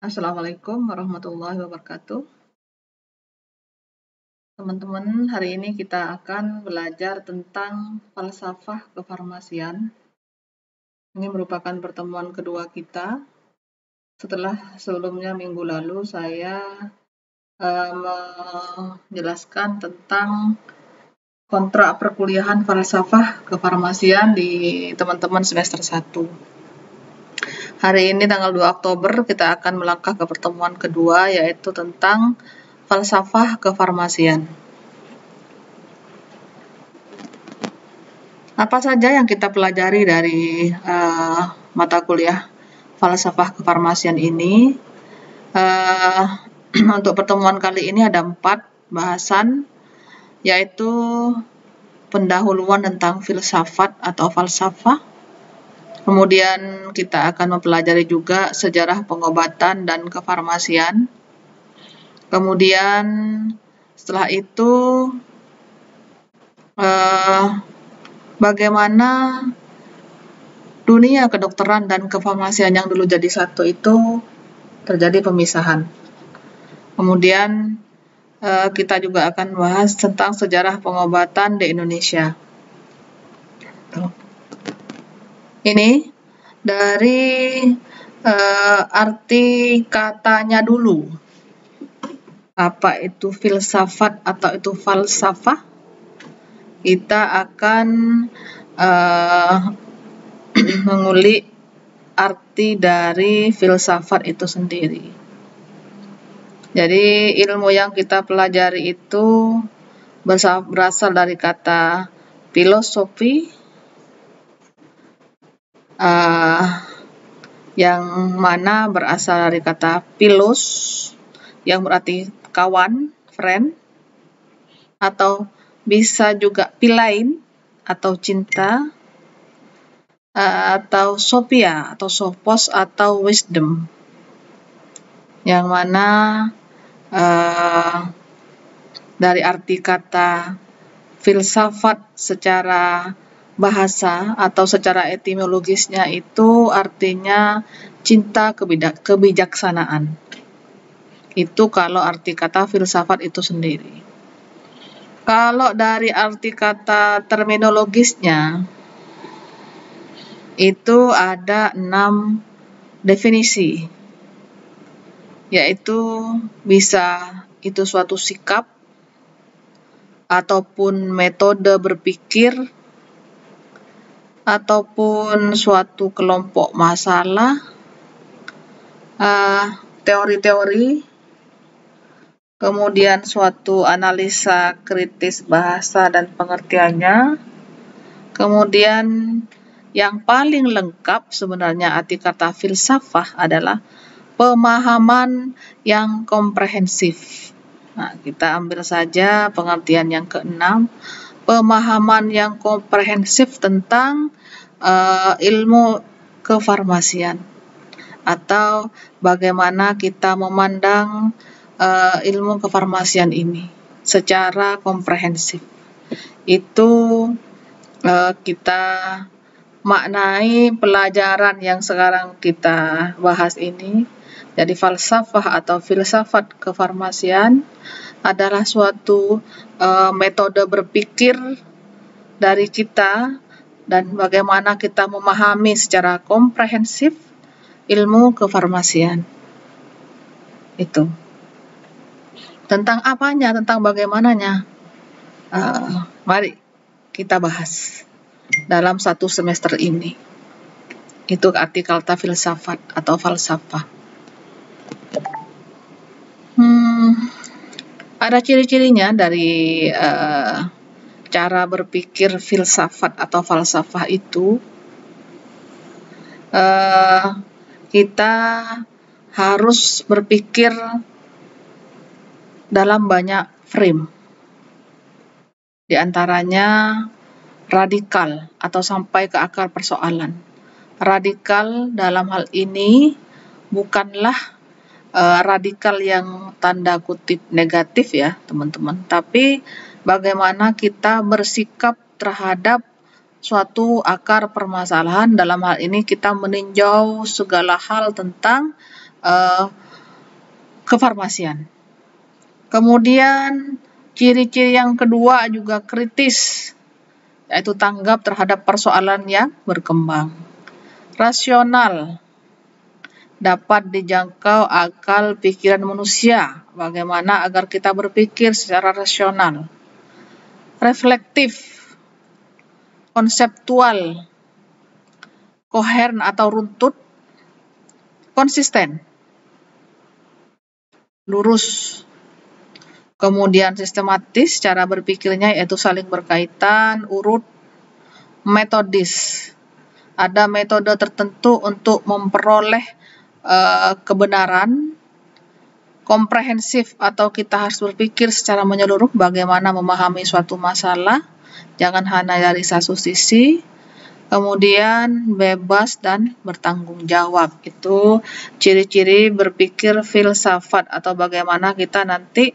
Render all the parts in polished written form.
Assalamualaikum warahmatullahi wabarakatuh. Teman-teman, hari ini kita akan belajar tentang falsafah kefarmasian. Ini merupakan pertemuan kedua kita. Setelah sebelumnya minggu lalu saya menjelaskan tentang kontrak perkuliahan falsafah kefarmasian di teman-teman semester 1. Hari ini tanggal 2 Oktober kita akan melangkah ke pertemuan kedua, yaitu tentang falsafah kefarmasian. Apa saja yang kita pelajari dari mata kuliah falsafah kefarmasian ini? Untuk pertemuan kali ini ada 4 bahasan, yaitu pendahuluan tentang filsafat atau falsafah. Kemudian kita akan mempelajari juga sejarah pengobatan dan kefarmasian. Kemudian setelah itu bagaimana dunia kedokteran dan kefarmasian yang dulu jadi satu itu terjadi pemisahan. Kemudian kita juga akan bahas tentang sejarah pengobatan di Indonesia. Ini dari arti katanya dulu. Apa itu filsafat atau itu falsafah? Kita akan mengulik arti dari filsafat itu sendiri. Jadi ilmu yang kita pelajari itu berasal dari kata filosofi, yang mana berasal dari kata philos, yang berarti kawan, friend, atau bisa juga philein atau cinta, atau sophia atau sophos atau wisdom, yang mana dari arti kata filsafat secara bahasa atau secara etimologisnya itu artinya cinta kebijaksanaan. Itu kalau arti kata filsafat itu sendiri. Kalau dari arti kata terminologisnya, itu ada 6 definisi, yaitu bisa itu suatu sikap, ataupun metode berpikir, ataupun suatu kelompok masalah, teori-teori, kemudian suatu analisa kritis bahasa dan pengertiannya, kemudian yang paling lengkap sebenarnya arti kata filsafah adalah pemahaman yang komprehensif. Nah, kita ambil saja pengertian yang ke-6, pemahaman yang komprehensif tentang ilmu kefarmasian, atau bagaimana kita memandang ilmu kefarmasian ini secara komprehensif. Itu kita maknai pelajaran yang sekarang kita bahas ini. Jadi falsafah atau filsafat kefarmasian adalah suatu metode berpikir dari kita dan bagaimana kita memahami secara komprehensif ilmu kefarmasian. Itu. Tentang apanya, tentang bagaimananya, mari kita bahas dalam 1 semester ini. Itu arti kata filsafat atau falsafah. Ada ciri-cirinya dari cara berpikir filsafat atau falsafah itu. Kita harus berpikir dalam banyak frame. Di antaranya radikal atau sampai ke akar persoalan. Radikal dalam hal ini bukanlah radikal yang tanda kutip negatif ya teman-teman, tapi bagaimana kita bersikap terhadap suatu akar permasalahan. Dalam hal ini kita meninjau segala hal tentang kefarmasian. Kemudian ciri-ciri yang kedua juga kritis, yaitu tanggap terhadap persoalan yang berkembang. Rasional, dapat dijangkau akal pikiran manusia, bagaimana agar kita berpikir secara rasional. Reflektif, konseptual, koheren atau runtut, konsisten, lurus. Kemudian sistematis, cara berpikirnya yaitu saling berkaitan, urut. Metodis, ada metode tertentu untuk memperoleh kebenaran. Komprehensif, atau kita harus berpikir secara menyeluruh bagaimana memahami suatu masalah, jangan hanya dari satu sisi. Kemudian bebas dan bertanggung jawab, itu ciri-ciri berpikir filsafat atau bagaimana kita nanti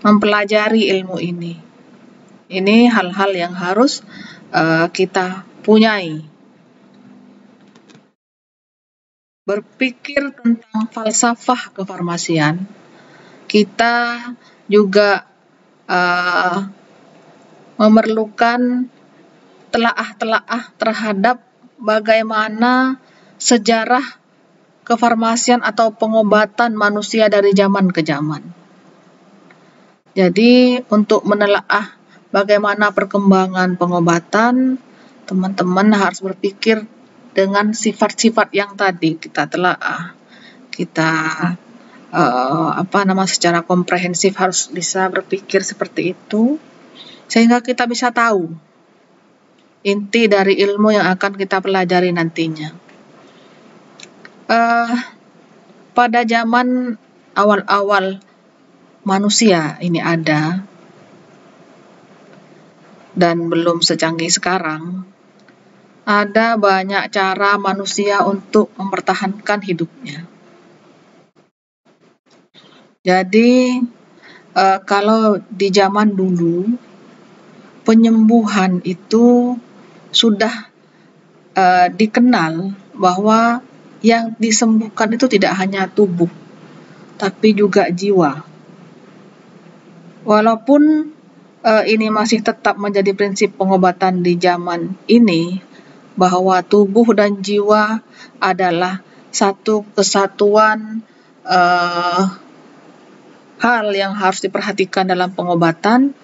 mempelajari ilmu ini. Ini hal-hal yang harus kita punyai. Berpikir tentang falsafah kefarmasian, kita juga memerlukan telaah-telaah terhadap bagaimana sejarah kefarmasian atau pengobatan manusia dari zaman ke zaman. Jadi untuk menelaah bagaimana perkembangan pengobatan, teman-teman harus berpikir dengan sifat-sifat yang tadi kita telaah. Kita secara komprehensif harus bisa berpikir seperti itu, sehingga kita bisa tahu inti dari ilmu yang akan kita pelajari nantinya. Pada zaman awal-awal manusia ini ada, dan belum secanggih sekarang, ada banyak cara manusia untuk mempertahankan hidupnya. Jadi kalau di zaman dulu, penyembuhan itu sudah dikenal bahwa yang disembuhkan itu tidak hanya tubuh, tapi juga jiwa. Walaupun ini masih tetap menjadi prinsip pengobatan di zaman ini, bahwa tubuh dan jiwa adalah satu kesatuan hal yang harus diperhatikan dalam pengobatan,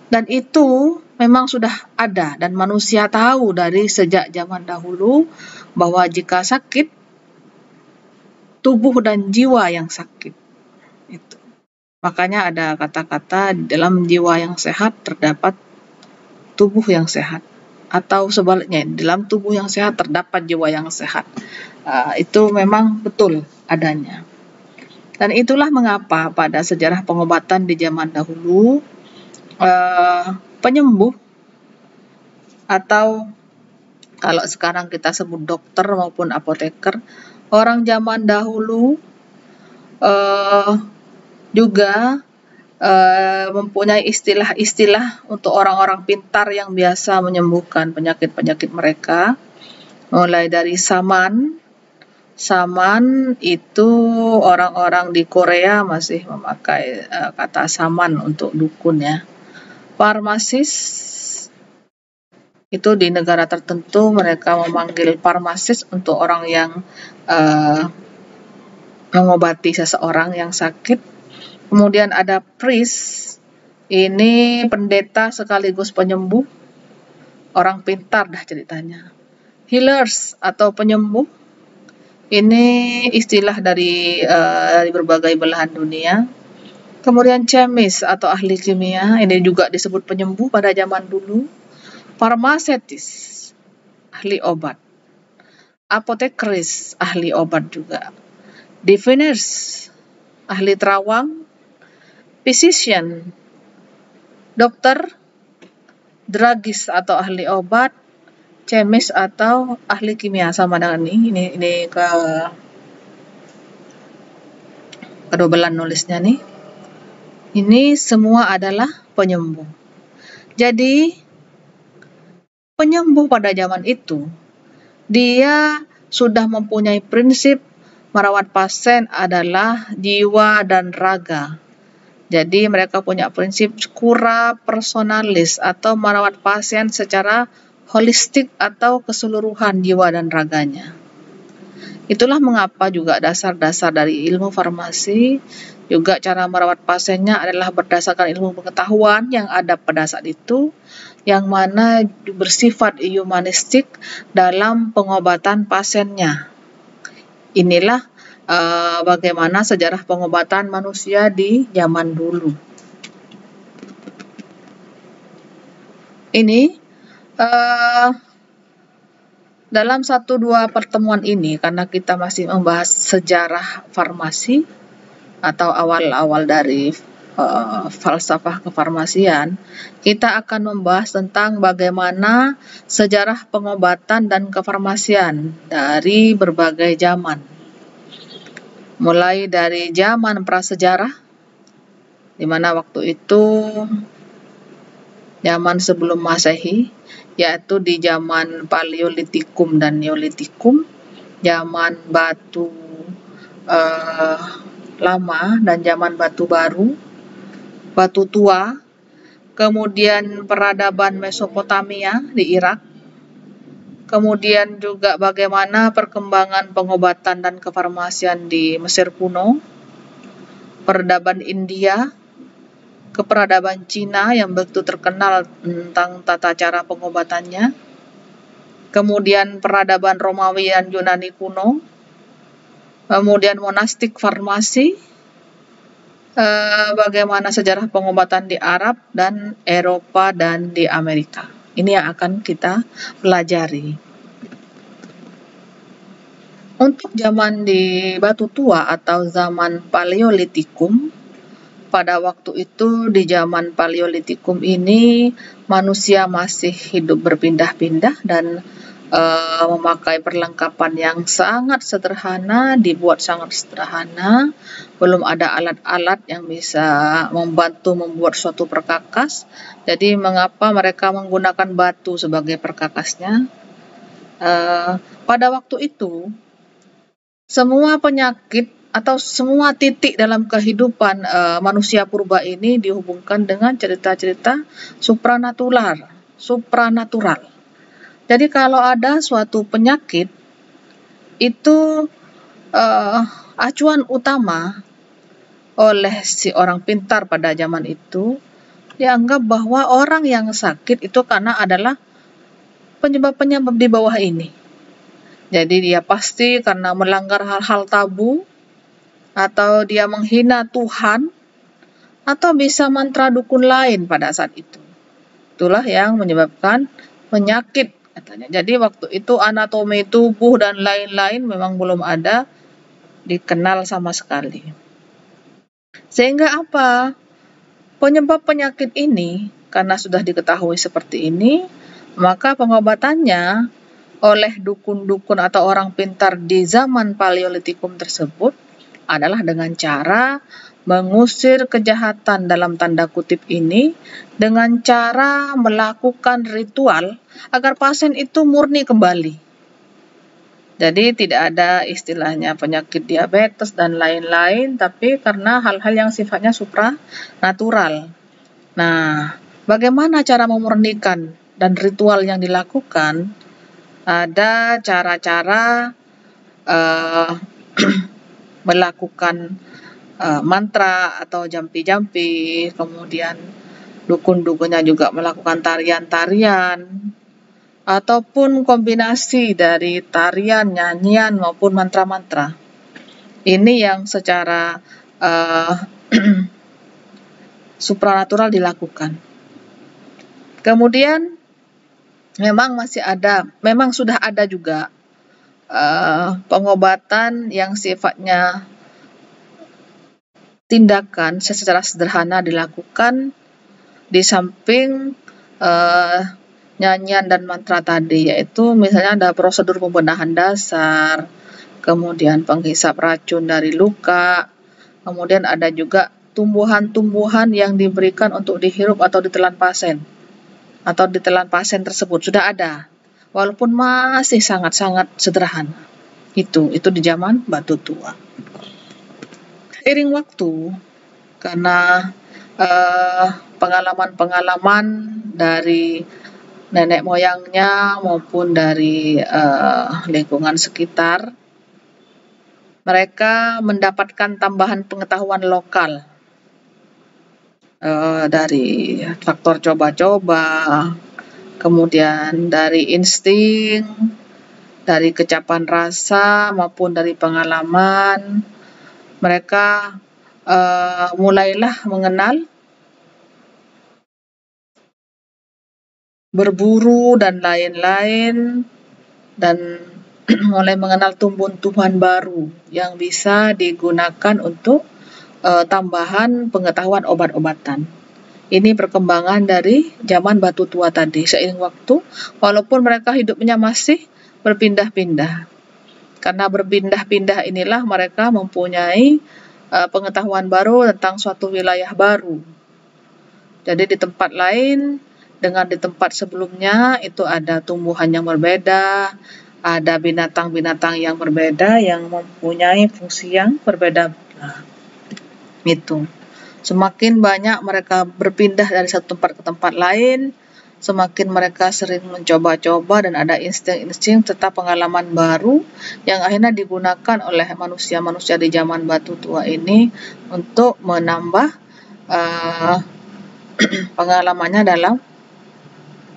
dan itu memang sudah ada dan manusia tahu dari sejak zaman dahulu bahwa jika sakit, tubuh dan jiwa yang sakit. Itu. Makanya ada kata-kata dalam jiwa yang sehat terdapat tubuh yang sehat, atau sebaliknya dalam tubuh yang sehat terdapat jiwa yang sehat. Itu memang betul adanya. Dan itulah mengapa pada sejarah pengobatan di zaman dahulu penyembuh, atau kalau sekarang kita sebut dokter maupun apoteker, orang zaman dahulu juga mempunyai istilah-istilah untuk orang-orang pintar yang biasa menyembuhkan penyakit-penyakit mereka, mulai dari saman. Saman itu orang-orang di Korea masih memakai kata saman untuk dukun ya. Farmasis, itu di negara tertentu mereka memanggil farmasis untuk orang yang mengobati seseorang yang sakit. Kemudian ada priest, ini pendeta sekaligus penyembuh, orang pintar dah ceritanya. Healers atau penyembuh, ini istilah dari berbagai belahan dunia. Kemudian chemist atau ahli kimia, ini juga disebut penyembuh pada zaman dulu. Pharmaceutis, ahli obat. Apothecaries, ahli obat juga. Diviners, ahli terawang. Physician, dokter. Druggist atau ahli obat. Chemist atau ahli kimia, sama dengan ini kedobelan nulisnya nih. Ini semua adalah penyembuh. Jadi penyembuh pada zaman itu dia sudah mempunyai prinsip merawat pasien adalah jiwa dan raga. Jadi mereka punya prinsip cura personalis atau merawat pasien secara holistik atau keseluruhan jiwa dan raganya. Itulah mengapa juga dasar-dasar dari ilmu farmasi, juga cara merawat pasiennya adalah berdasarkan ilmu pengetahuan yang ada pada saat itu, yang mana bersifat humanistik dalam pengobatan pasiennya. Inilah bagaimana sejarah pengobatan manusia di zaman dulu. Ini dalam 1-2 pertemuan ini, karena kita masih membahas sejarah farmasi atau awal-awal dari falsafah kefarmasian, kita akan membahas tentang bagaimana sejarah pengobatan dan kefarmasian dari berbagai zaman. Mulai dari zaman prasejarah, di mana waktu itu zaman sebelum Masehi, yaitu di zaman Paleolitikum dan Neolitikum, zaman batu lama dan zaman batu baru, batu tua, kemudian peradaban Mesopotamia di Irak, kemudian juga bagaimana perkembangan pengobatan dan kefarmasian di Mesir kuno, peradaban India, keperadaban Cina yang begitu terkenal tentang tata cara pengobatannya, kemudian peradaban Romawi dan Yunani kuno, kemudian monastik farmasi, bagaimana sejarah pengobatan di Arab dan Eropa dan di Amerika. Ini yang akan kita pelajari. Untuk zaman di Batu Tua atau zaman Paleolitikum, pada waktu itu di zaman Paleolitikum ini manusia masih hidup berpindah-pindah dan memakai perlengkapan yang sangat sederhana, dibuat sangat sederhana, belum ada alat-alat yang bisa membantu membuat suatu perkakas. Jadi mengapa mereka menggunakan batu sebagai perkakasnya? Pada waktu itu semua penyakit atau semua titik dalam kehidupan manusia purba ini dihubungkan dengan cerita-cerita supranatural. Jadi kalau ada suatu penyakit, itu acuan utama oleh si orang pintar pada zaman itu, dianggap bahwa orang yang sakit itu karena adalah penyebab-penyebab di bawah ini. Jadi dia pasti karena melanggar hal-hal tabu, atau dia menghina Tuhan, atau bisa mantra dukun lain pada saat itu. Itulah yang menyebabkan penyakit katanya. Jadi waktu itu anatomi tubuh dan lain-lain memang belum ada dikenal sama sekali. Sehingga apa? Penyebab penyakit ini, karena sudah diketahui seperti ini, maka pengobatannya oleh dukun-dukun atau orang pintar di zaman Paleolitikum tersebut adalah dengan cara mengusir kejahatan dalam tanda kutip ini dengan cara melakukan ritual agar pasien itu murni kembali. Jadi tidak ada istilahnya penyakit diabetes dan lain-lain, tapi karena hal-hal yang sifatnya supranatural. Nah, bagaimana cara memurnikan dan ritual yang dilakukan? Ada cara-cara melakukan mantra atau jampi-jampi, kemudian dukun-dukunnya juga melakukan tarian-tarian, ataupun kombinasi dari tarian, nyanyian maupun mantra-mantra. Ini yang secara supranatural dilakukan. Kemudian memang sudah ada juga pengobatan yang sifatnya tindakan secara sederhana dilakukan di samping nyanyian dan mantra tadi, yaitu misalnya ada prosedur pembenahan dasar, kemudian penghisap racun dari luka, kemudian ada juga tumbuhan-tumbuhan yang diberikan untuk dihirup atau ditelan pasien tersebut sudah ada, walaupun masih sangat-sangat sederhana. Itu di zaman batu tua. Seiring waktu, karena pengalaman-pengalaman dari nenek moyangnya maupun dari lingkungan sekitar, mereka mendapatkan tambahan pengetahuan lokal dari faktor coba-coba, kemudian dari insting, dari kecapan rasa maupun dari pengalaman. Mereka mulailah mengenal berburu dan lain-lain, dan mulai mengenal tumbuhan-tumbuhan baru yang bisa digunakan untuk tambahan pengetahuan obat-obatan. Ini perkembangan dari zaman batu tua tadi. Seiring waktu, walaupun mereka hidupnya masih berpindah-pindah. Karena berpindah-pindah inilah mereka mempunyai pengetahuan baru tentang suatu wilayah baru. Jadi di tempat lain dengan di tempat sebelumnya itu ada tumbuhan yang berbeda, ada binatang-binatang yang berbeda yang mempunyai fungsi yang berbeda. Itu. Semakin banyak mereka berpindah dari satu tempat ke tempat lain, semakin mereka sering mencoba-coba dan ada insting-insting serta pengalaman baru yang akhirnya digunakan oleh manusia-manusia di zaman batu tua ini untuk menambah pengalamannya dalam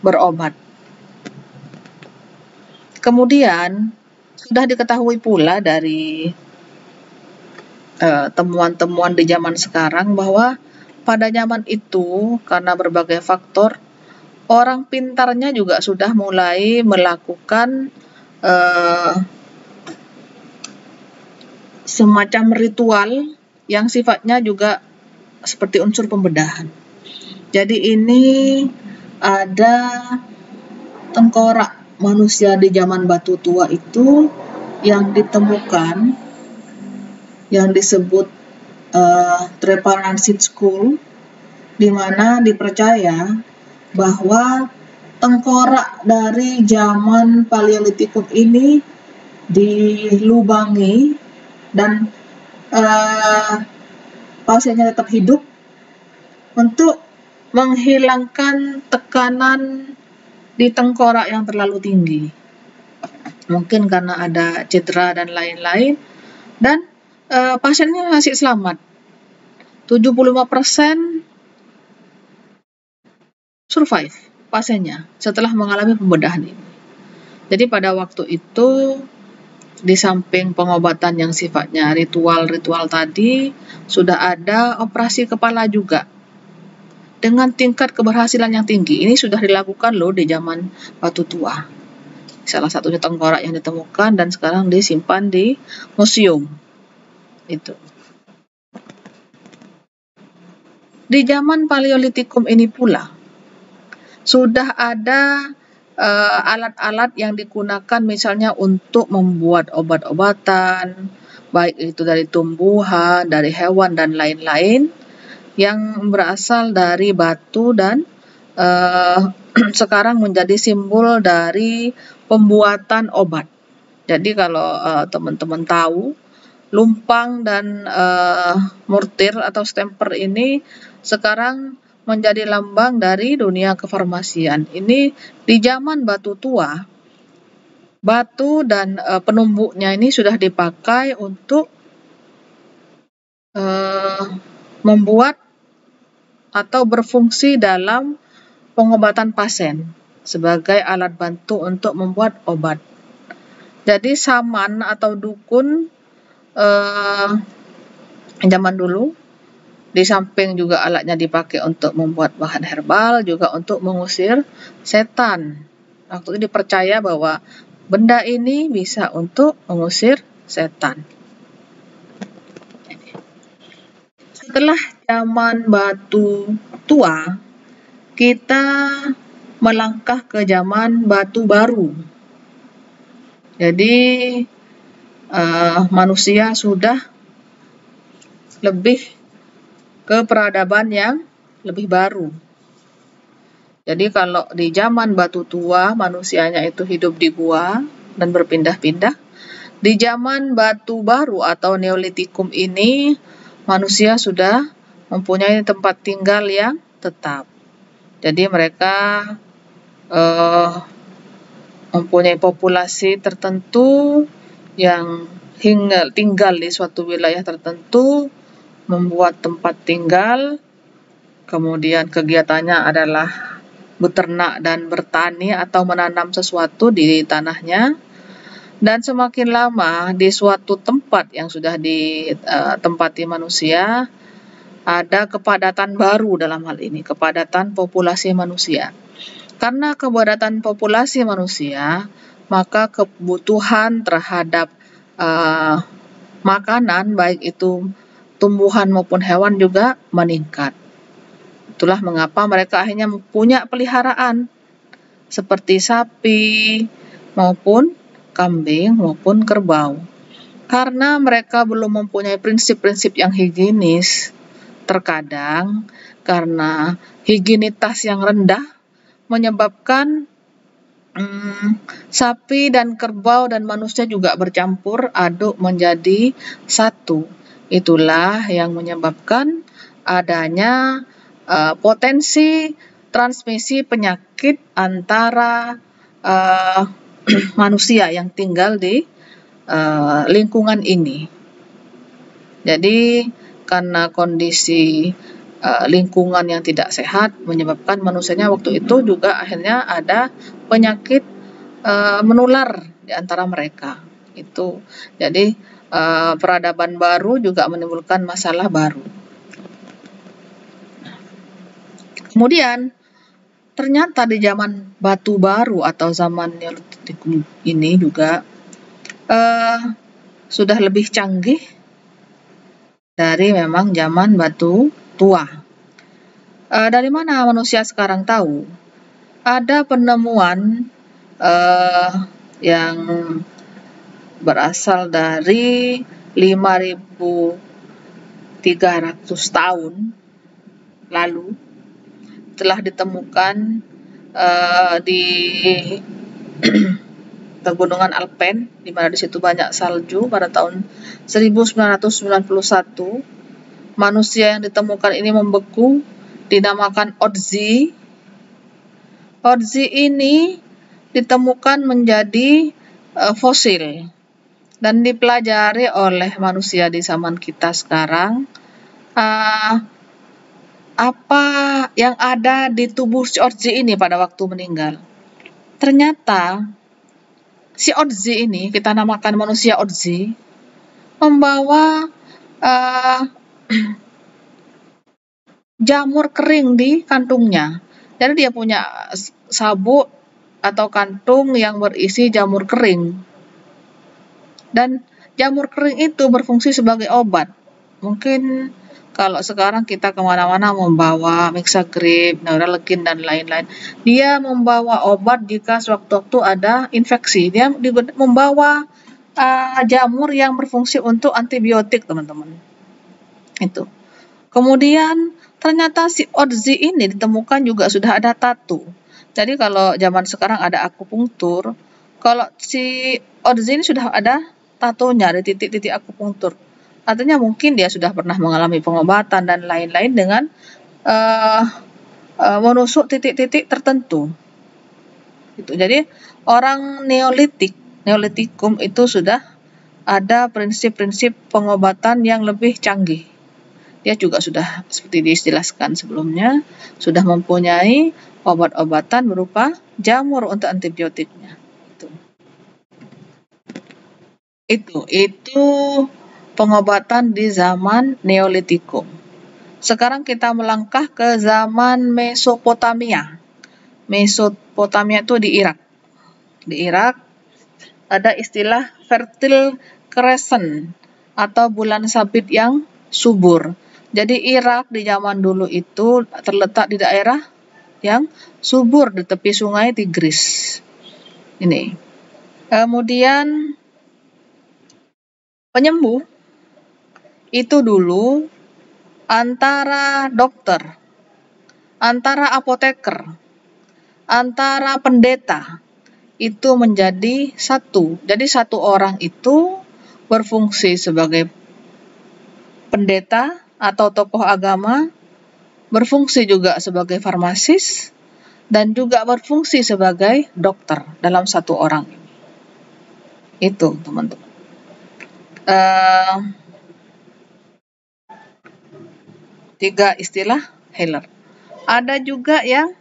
berobat. Kemudian sudah diketahui pula dari temuan-temuan di zaman sekarang bahwa pada zaman itu karena berbagai faktor, orang pintarnya juga sudah mulai melakukan semacam ritual yang sifatnya juga seperti unsur pembedahan. Jadi ini ada tengkorak manusia di zaman batu tua itu yang ditemukan, yang disebut Trepanansit School, di mana dipercaya bahwa tengkorak dari zaman Paleolitikum ini dilubangi dan pasiennya tetap hidup untuk menghilangkan tekanan di tengkorak yang terlalu tinggi. Mungkin karena ada cedera dan lain-lain, dan pasiennya masih selamat. 75% survive pasiennya setelah mengalami pembedahan ini. Jadi pada waktu itu, di samping pengobatan yang sifatnya ritual-ritual tadi, sudah ada operasi kepala juga dengan tingkat keberhasilan yang tinggi. Ini sudah dilakukan loh di zaman batu tua. Salah satunya tengkorak yang ditemukan dan sekarang disimpan di museum. Itu. Di zaman Paleolitikum ini pula sudah ada alat-alat yang digunakan misalnya untuk membuat obat-obatan, baik itu dari tumbuhan, dari hewan dan lain-lain, yang berasal dari batu dan sekarang menjadi simbol dari pembuatan obat. Jadi kalau teman-teman tahu, lumpang dan mortir atau stemper ini sekarang menjadi lambang dari dunia kefarmasian. Ini di zaman batu tua, batu dan penumbuknya ini sudah dipakai untuk membuat atau berfungsi dalam pengobatan pasien sebagai alat bantu untuk membuat obat. Jadi saman atau dukun zaman dulu, di samping juga alatnya dipakai untuk membuat bahan herbal, juga untuk mengusir setan. Waktu itu dipercaya bahwa benda ini bisa untuk mengusir setan. Setelah zaman batu tua, kita melangkah ke zaman batu baru. Jadi manusia sudah lebih ke peradaban yang lebih baru. Jadi kalau di zaman batu tua manusianya itu hidup di gua dan berpindah-pindah, Di zaman batu baru atau Neolitikum ini, manusia sudah mempunyai tempat tinggal yang tetap. Jadi mereka mempunyai populasi tertentu yang tinggal di suatu wilayah tertentu, membuat tempat tinggal, kemudian kegiatannya adalah beternak dan bertani atau menanam sesuatu di tanahnya. Dan semakin lama di suatu tempat yang sudah ditempati manusia, ada kepadatan baru dalam hal ini, kepadatan populasi manusia. Karena kepadatan populasi manusia, maka kebutuhan terhadap makanan, baik itu tumbuhan maupun hewan, juga meningkat. Itulah mengapa mereka akhirnya punya peliharaan seperti sapi maupun kambing maupun kerbau. Karena mereka belum mempunyai prinsip-prinsip yang higienis, terkadang karena higienitas yang rendah menyebabkan sapi dan kerbau dan manusia juga bercampur aduk menjadi satu. Itulah yang menyebabkan adanya potensi transmisi penyakit antara manusia yang tinggal di lingkungan ini. Jadi karena kondisi lingkungan yang tidak sehat menyebabkan manusianya waktu itu juga akhirnya ada penyakit menular di antara mereka. Itu. Jadi peradaban baru juga menimbulkan masalah baru. Kemudian ternyata di zaman batu baru atau zaman Neolitikum ini juga sudah lebih canggih dari memang zaman batu tua. Dari mana manusia sekarang tahu? Ada penemuan yang berasal dari 5.300 tahun lalu telah ditemukan di pegunungan Alpen, di mana di situ banyak salju pada tahun 1991. Manusia yang ditemukan ini membeku, dinamakan Otzi. Otzi ini ditemukan menjadi fosil dan dipelajari oleh manusia di zaman kita sekarang. Apa yang ada di tubuh si Otzi ini pada waktu meninggal? Ternyata si Otzi ini, kita namakan manusia Otzi, membawa jamur kering di kantungnya. Jadi dia punya sabuk atau kantung yang berisi jamur kering. Dan jamur kering itu berfungsi sebagai obat. Mungkin kalau sekarang kita kemana-mana membawa Mixagrip, Neuralgin, dan lain-lain. Dia membawa obat jika sewaktu-waktu ada infeksi. Dia membawa jamur yang berfungsi untuk antibiotik, teman-teman. Itu. Kemudian ternyata si Otzi ini ditemukan juga sudah ada tato. Jadi kalau zaman sekarang ada akupunktur, kalau si Otzi ini sudah ada tatonya, ada titik-titik akupunktur. Artinya mungkin dia sudah pernah mengalami pengobatan dan lain-lain dengan menusuk titik-titik tertentu. Gitu. Jadi orang Neolitikum itu sudah ada prinsip-prinsip pengobatan yang lebih canggih. Dia juga sudah, seperti dijelaskan sebelumnya, sudah mempunyai obat-obatan berupa jamur untuk antibiotiknya. Itu pengobatan di zaman Neolitikum. Sekarang kita melangkah ke zaman Mesopotamia. Mesopotamia itu di Irak. Di Irak ada istilah fertile crescent atau bulan sabit yang subur. Jadi Irak di zaman dulu itu terletak di daerah yang subur di tepi sungai Tigris. Ini. Kemudian penyembuh itu dulu antara dokter, antara apoteker, antara pendeta itu menjadi satu. Jadi satu orang itu berfungsi sebagai pendeta atau tokoh agama, berfungsi juga sebagai farmasis, dan juga berfungsi sebagai dokter dalam satu orang. Itu teman-teman. Tiga istilah healer. Ada juga yang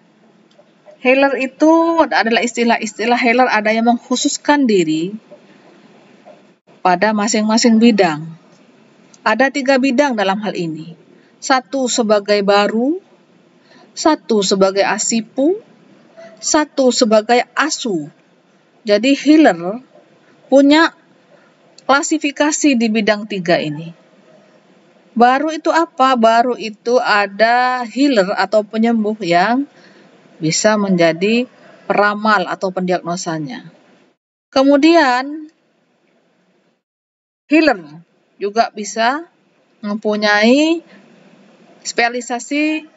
healer itu adalah istilah-istilah healer, ada yang mengkhususkan diri pada masing-masing bidang. Ada 3 bidang dalam hal ini. 1 sebagai baru, 1 sebagai asipu, 1 sebagai asu. Jadi healer punya klasifikasi di bidang 3 ini. Baru itu apa? Baru itu ada healer atau penyembuh yang bisa menjadi peramal atau pendiagnosanya. Kemudian healer juga bisa mempunyai spesialisasi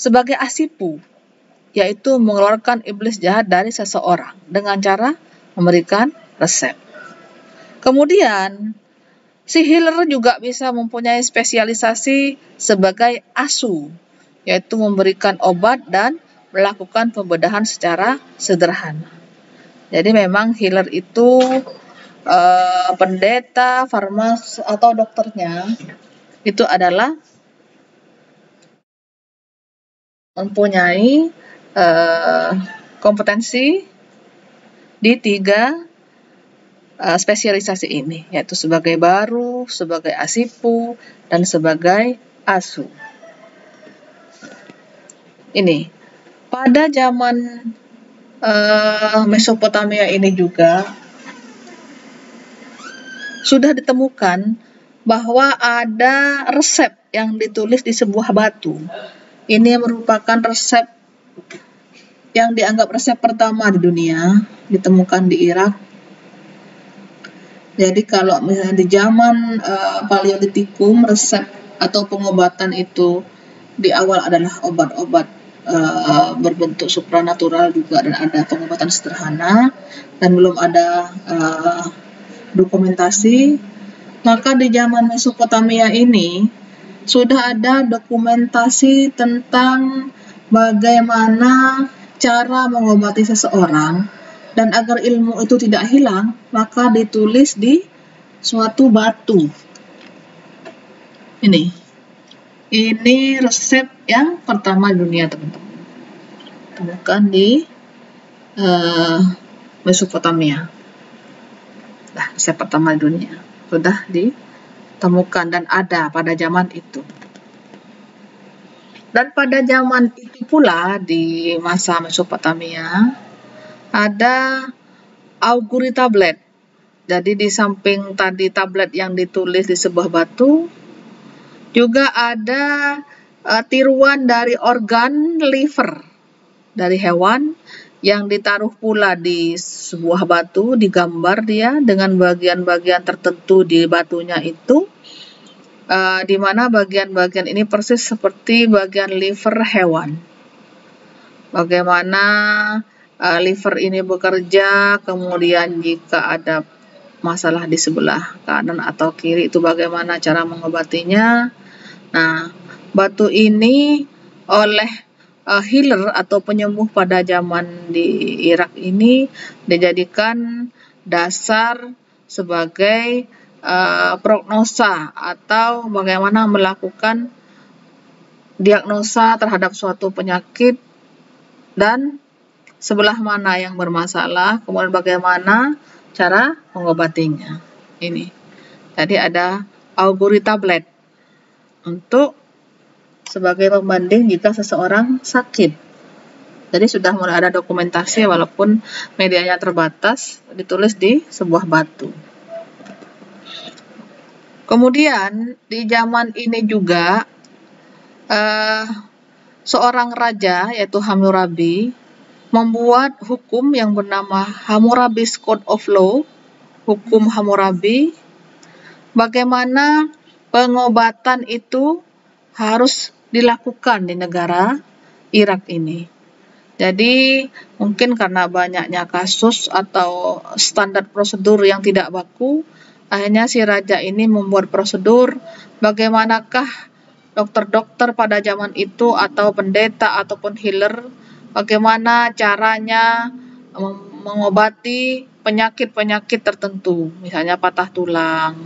sebagai asipu, yaitu mengeluarkan iblis jahat dari seseorang dengan cara memberikan resep. Kemudian si healer juga bisa mempunyai spesialisasi sebagai asu, yaitu memberikan obat dan melakukan pembedahan secara sederhana. Jadi memang healer itu pendeta, farmas atau dokternya itu adalah mempunyai kompetensi di 3 spesialisasi ini, yaitu sebagai baru, sebagai asipu, dan sebagai asu. Ini pada zaman Mesopotamia ini juga sudah ditemukan bahwa ada resep yang ditulis di sebuah batu. Ini merupakan resep yang dianggap resep pertama di dunia, ditemukan di Irak. Jadi kalau misalnya di zaman Paleolitikum, resep atau pengobatan itu di awal adalah obat-obat berbentuk supranatural juga, dan ada pengobatan sederhana dan belum ada dokumentasi. Maka di zaman Mesopotamia ini sudah ada dokumentasi tentang bagaimana cara mengobati seseorang, dan agar ilmu itu tidak hilang maka ditulis di suatu batu. Ini resep yang pertama di dunia, teman-teman. Temukan di Mesopotamia. Nah, resep pertama di dunia sudah ditemukan dan ada pada zaman itu. Dan pada zaman itu pula di masa Mesopotamia ada auguri tablet. Jadi di samping tadi tablet yang ditulis di sebuah batu, juga ada tiruan dari organ liver dari hewan yang ditaruh pula di sebuah batu, digambar dia dengan bagian-bagian tertentu di batunya itu, di mana bagian-bagian ini persis seperti bagian liver hewan. Bagaimana liver ini bekerja, kemudian jika ada masalah di sebelah kanan atau kiri itu bagaimana cara mengobatinya. Nah, batu ini oleh healer atau penyembuh pada zaman di Irak ini dijadikan dasar sebagai prognosa atau bagaimana melakukan diagnosa terhadap suatu penyakit dan sebelah mana yang bermasalah, kemudian bagaimana cara mengobatinya. Ini tadi ada auguri tablet untuk sebagai pembanding jika seseorang sakit. Jadi sudah mulai ada dokumentasi walaupun medianya terbatas, ditulis di sebuah batu. Kemudian di zaman ini juga seorang raja yaitu Hammurabi membuat hukum yang bernama Hammurabi's Code of Law, hukum Hammurabi, bagaimana pengobatan itu harus dilakukan di negara Irak ini. Jadi mungkin karena banyaknya kasus atau standar prosedur yang tidak baku, akhirnya si raja ini membuat prosedur bagaimanakah dokter-dokter pada zaman itu atau pendeta ataupun healer, bagaimana caranya mengobati penyakit-penyakit tertentu, misalnya patah tulang,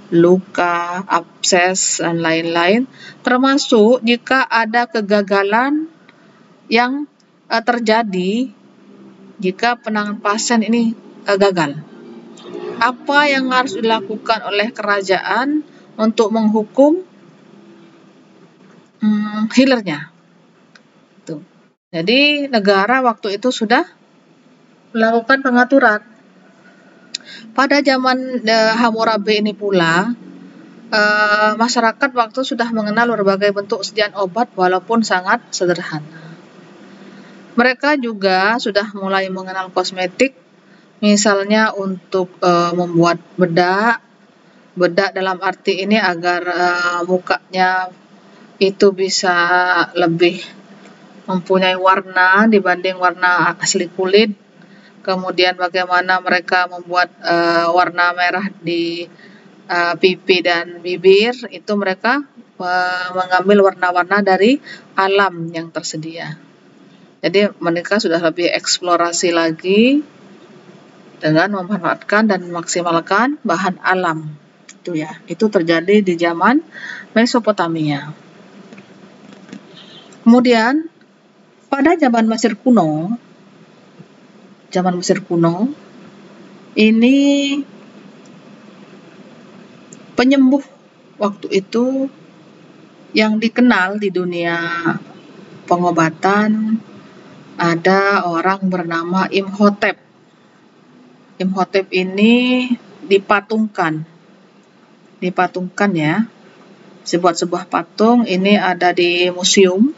luka, abses, dan lain-lain, termasuk jika ada kegagalan yang terjadi jika penanganan pasien ini gagal. Apa yang harus dilakukan oleh kerajaan untuk menghukum healernya? Tuh. Jadi negara waktu itu sudah melakukan pengaturan. Pada zaman Hammurabi ini pula, masyarakat waktu sudah mengenal berbagai bentuk sediaan obat walaupun sangat sederhana. Mereka juga sudah mulai mengenal kosmetik, misalnya untuk membuat bedak dalam arti ini agar mukanya itu bisa lebih mempunyai warna dibanding warna asli kulit. Kemudian bagaimana mereka membuat warna merah di pipi dan bibir, itu mereka mengambil warna-warna dari alam yang tersedia. Jadi mereka sudah lebih eksplorasi lagi dengan memanfaatkan dan memaksimalkan bahan alam. Itu terjadi di zaman Mesopotamia. Kemudian pada zaman Mesir kuno ini penyembuh waktu itu yang dikenal di dunia pengobatan, ada orang bernama Imhotep. Imhotep ini dipatungkan ya, sebuah patung. Ini ada di museum.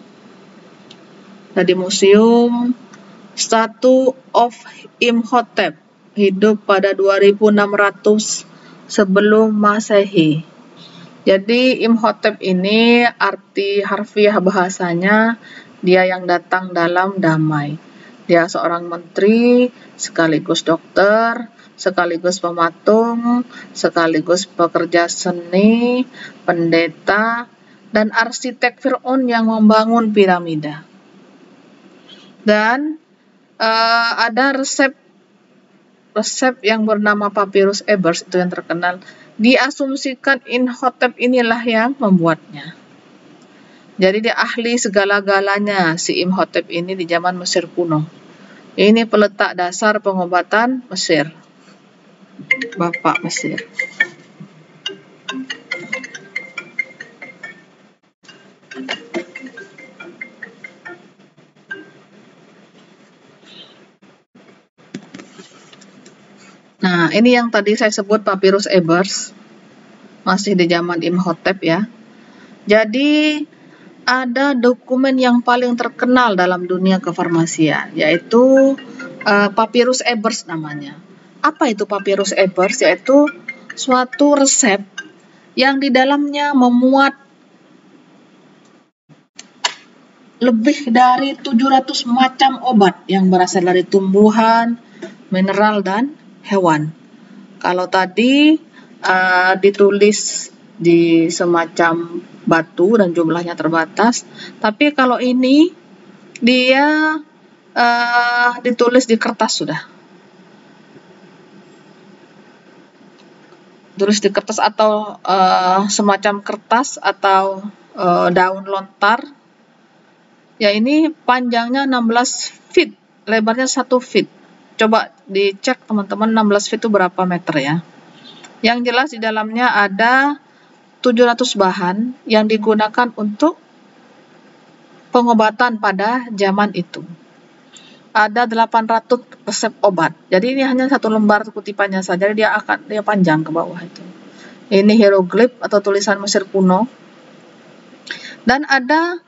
Statue of Imhotep, hidup pada 2600 sebelum Masehi. Jadi Imhotep ini arti harfiah bahasanya dia yang datang dalam damai. Dia seorang menteri, sekaligus dokter, sekaligus pematung, sekaligus pekerja seni, pendeta, dan arsitek Fir'aun yang membangun piramida. Dan ada resep yang bernama Papyrus Ebers, itu yang terkenal. Diasumsikan Imhotep inilah yang membuatnya. Jadi dia ahli segala-galanya si Imhotep ini di zaman Mesir kuno. Ini peletak dasar pengobatan Mesir. Bapak Mesir. Nah, ini yang tadi saya sebut Papyrus Ebers, masih di zaman Imhotep ya. Jadi ada dokumen yang paling terkenal dalam dunia kefarmasian, yaitu Papyrus Ebers namanya. Apa itu Papyrus Ebers? Yaitu suatu resep yang di dalamnya memuat lebih dari 700 macam obat yang berasal dari tumbuhan, mineral, dan hewan. Kalau tadi ditulis di semacam batu dan jumlahnya terbatas, tapi kalau ini dia ditulis di kertas sudah. Tulis di kertas atau semacam kertas atau daun lontar. Ya, ini panjangnya 16 feet, lebarnya 1 feet. Coba dicek teman-teman 16 feet itu berapa meter ya. Yang jelas di dalamnya ada 700 bahan yang digunakan untuk pengobatan pada zaman itu. Ada 800 resep obat. Jadi ini hanya satu lembar kutipannya saja, dia panjang ke bawah itu. Ini hieroglif atau tulisan Mesir kuno. Dan ada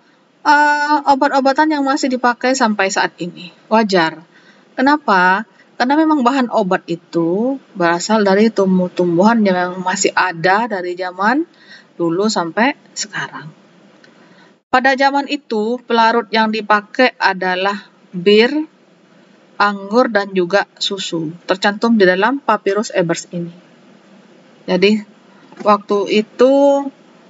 obat-obatan yang masih dipakai sampai saat ini. Wajar. Kenapa? Karena memang bahan obat itu berasal dari tumbuh-tumbuhan yang masih ada dari zaman dulu sampai sekarang. Pada zaman itu, pelarut yang dipakai adalah bir, anggur, dan juga susu. Tercantum di dalam Papyrus Ebers ini. Jadi, waktu itu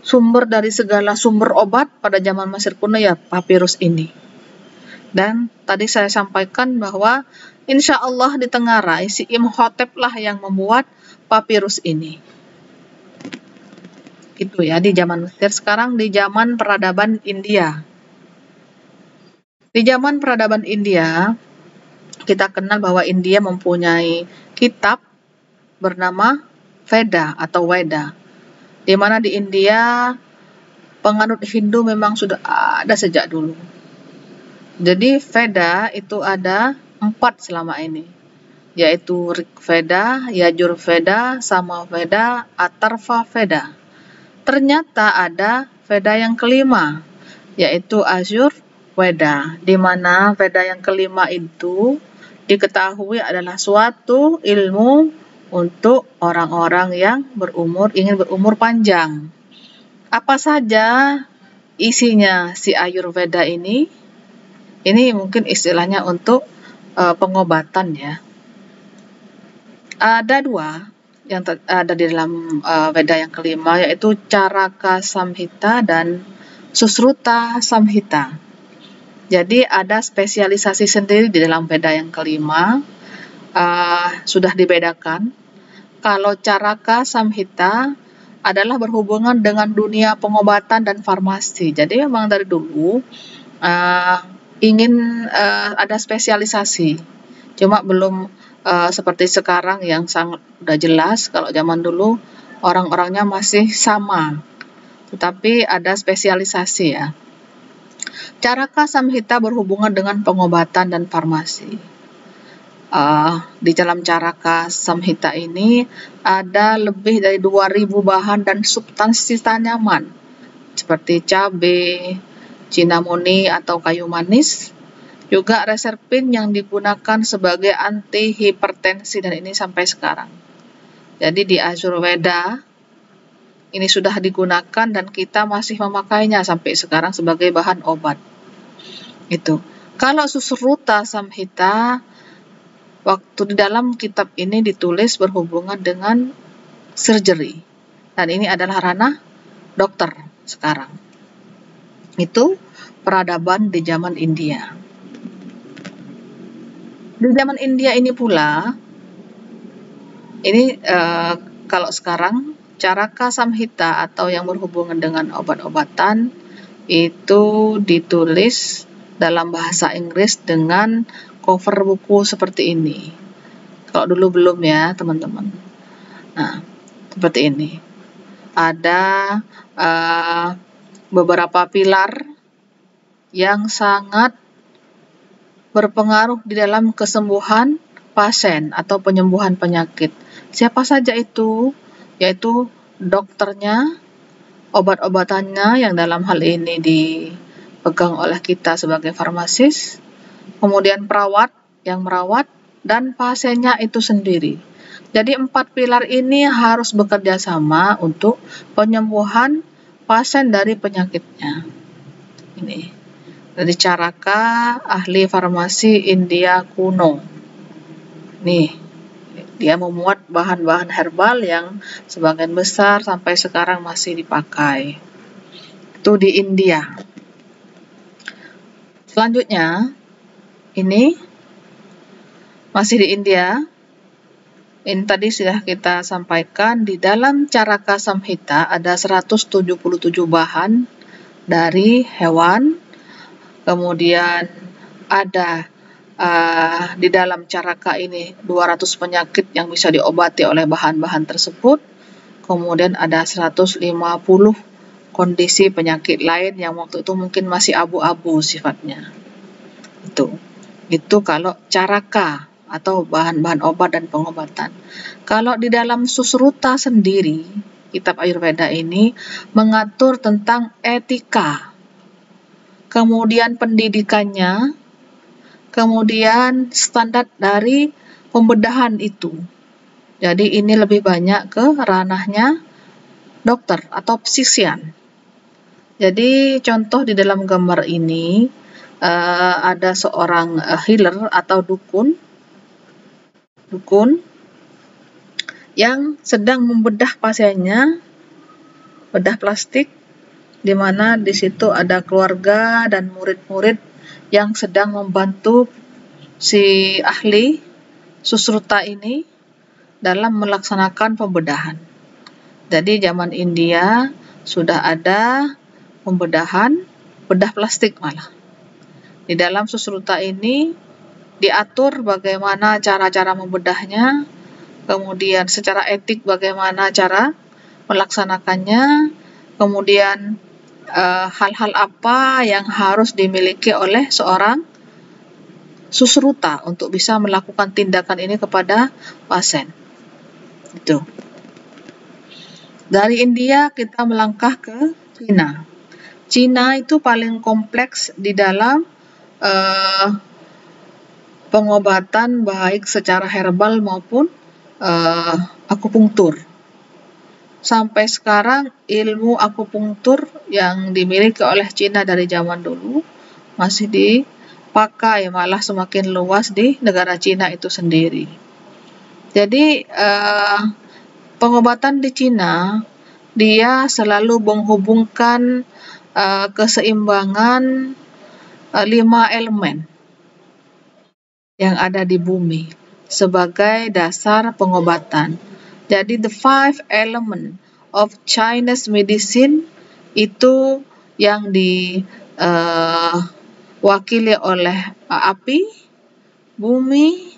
sumber dari segala sumber obat pada zaman Mesir kuno ya papirus ini. Dan tadi saya sampaikan bahwa insya Allah di Tengarai si Imhotep lah yang membuat papirus ini. Itu ya di zaman Mesir. Sekarang di zaman peradaban India. Di zaman peradaban India, kita kenal bahwa India mempunyai kitab bernama Veda atau Weda, di mana di India penganut Hindu memang sudah ada sejak dulu. Jadi Veda itu ada 4 selama ini, yaitu Rig Veda, Yajur Veda, Sama Veda, Atharva Veda. Ternyata ada Veda yang kelima, yaitu Ajur Veda, di mana Veda yang kelima itu diketahui adalah suatu ilmu untuk orang-orang yang ingin berumur panjang. Apa saja isinya si Ayurveda ini? Ini mungkin istilahnya untuk pengobatan ya. Ada 2 yang ada di dalam Veda yang kelima, yaitu Caraka Samhita dan Susruta Samhita. Jadi ada spesialisasi sendiri di dalam Veda yang kelima, sudah dibedakan. Kalau Caraka Samhita adalah berhubungan dengan dunia pengobatan dan farmasi. Jadi memang dari dulu ingin ada spesialisasi. Cuma belum seperti sekarang yang sangat udah jelas. Kalau zaman dulu orang-orangnya masih sama. Tetapi ada spesialisasi ya. Caraka Samhita berhubungan dengan pengobatan dan farmasi. Di dalam Caraka Samhita ini ada lebih dari 2000 bahan dan substansi tanaman seperti cabai, cinamoni atau kayu manis, juga reserpin yang digunakan sebagai anti hipertensi, dan ini sampai sekarang. Jadi di Ayurveda ini sudah digunakan dan kita masih memakainya sampai sekarang sebagai bahan obat. Itu. Kalau Susruta Samhita, waktu di dalam kitab ini ditulis berhubungan dengan surgery, dan ini adalah ranah dokter sekarang. Itu peradaban di zaman India. Di zaman India ini pula, ini kalau sekarang Caraka Samhita atau yang berhubungan dengan obat-obatan itu ditulis dalam bahasa Inggris dengan cover buku seperti ini. Kalau dulu belum ya teman-teman. Nah, seperti ini. Ada beberapa pilar yang sangat berpengaruh di dalam kesembuhan pasien atau penyembuhan penyakit. Siapa saja itu? Yaitu dokternya, obat-obatannya yang dalam hal ini dipegang oleh kita sebagai farmasis, kemudian perawat yang merawat, dan pasiennya itu sendiri. Jadi 4 pilar ini harus bekerja sama untuk penyembuhan pasien dari penyakitnya. Ini dari Caraka, ahli farmasi India kuno. Nih, dia memuat bahan-bahan herbal yang sebagian besar sampai sekarang masih dipakai. Itu di India. Selanjutnya, ini masih di India. Ini tadi sudah kita sampaikan, di dalam Caraka Samhita ada 177 bahan dari hewan. Kemudian ada di dalam Caraka ini 200 penyakit yang bisa diobati oleh bahan-bahan tersebut. Kemudian ada 150 kondisi penyakit lain yang waktu itu mungkin masih abu-abu sifatnya. Itu kalau Caraka atau bahan-bahan obat dan pengobatan. Kalau di dalam Susruta sendiri, kitab Ayurveda ini mengatur tentang etika, kemudian pendidikannya, kemudian standar dari pembedahan itu. Jadi ini lebih banyak ke ranahnya dokter atau physician. Jadi contoh di dalam gambar ini, ada seorang healer atau dukun yang sedang membedah pasiennya, bedah plastik, di mana di situ ada keluarga dan murid-murid yang sedang membantu si ahli susruta ini dalam melaksanakan pembedahan. Jadi zaman India sudah ada pembedahan, bedah plastik malah. Di dalam susruta ini diatur bagaimana cara-cara membedahnya, kemudian secara etik bagaimana cara melaksanakannya, kemudian hal-hal apa yang harus dimiliki oleh seorang susruta untuk bisa melakukan tindakan ini kepada pasien. Itu. Dari India kita melangkah ke Cina. Cina itu paling kompleks di dalam pengobatan baik secara herbal maupun akupunktur. Sampai sekarang ilmu akupunktur yang dimiliki oleh Cina dari zaman dulu masih dipakai, malah semakin luas di negara Cina itu sendiri. Jadi pengobatan di Cina dia selalu menghubungkan keseimbangan 5 elemen yang ada di bumi sebagai dasar pengobatan. Jadi the 5 element of Chinese medicine itu yang diwakili oleh api, bumi,